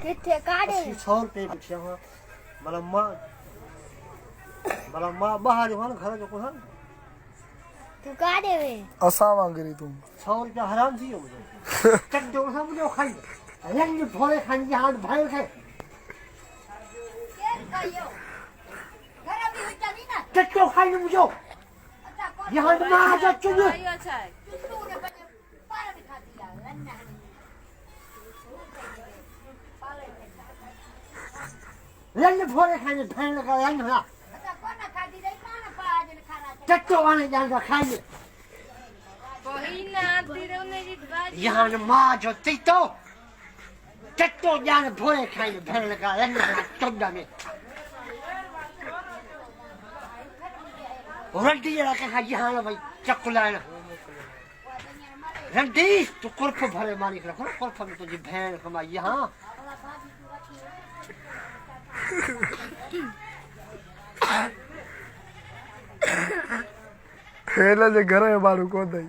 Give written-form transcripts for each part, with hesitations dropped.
किथे काढे 100 रुपये पुछिया हां मला मां बाहर हो ना घर जो को है तू काढे वे असा वांगरी तू 100 रुपया हराम थी मुझे चक दो सब मुझे खाई रंग भोले खान की हाथ भाई खाए केर कयो घर भी होता नहीं ना चक तो खाई मुझे यहाँ मां जा चुनु अच्छा है चुन्नू ने बने पार में खा दिया लन्ना रंग भोले खाने भैन लगा रंग ना अच्छा कौन खा दी रे कौन पाज ने खाना चक तो आने जान का खाई कोई ना तेरे ने जी बाजी यहाँ मां जो तीतो चक तो जान भोले खाने भैन लगा रंग ना चोदा में रंडी जरा कहा यहाँ ना भाई चकुलाना रंडी तू कुर्फ भरे मारी कर कुर्फ में तुझी भैन कमा यहाँ हेला जे घर है बारू को दई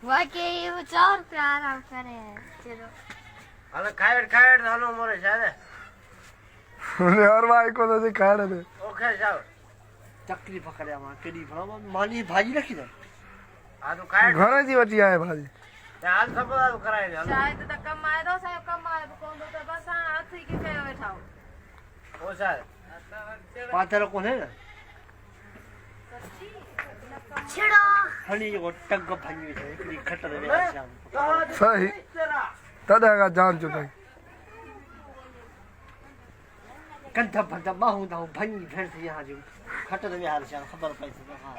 वाके वो 4 रुपया आराम करे चलो अरे खाएड़ धानो मोरे शायद ने और भाई को तो खाड़े दे ओके जाओ चकरी पकड़या मां केडी भला मानी भाजी रखी दे आ तो खाएड़ घर जी बची आए भाजी हाल सब कराए दे शायद तो कमाए दो साहब कमाए को तो बस हाथ ही के बैठाओ ओ सर पातर को है ना छिड़ो हनी को टग भंगी है एकड़ी खट दे शाम सही तदा का जान चुकाई कंठ फंटा बाहु दाऊ भंगी फिर से यहां जो खट दे हाल शाम खबर पाई से हां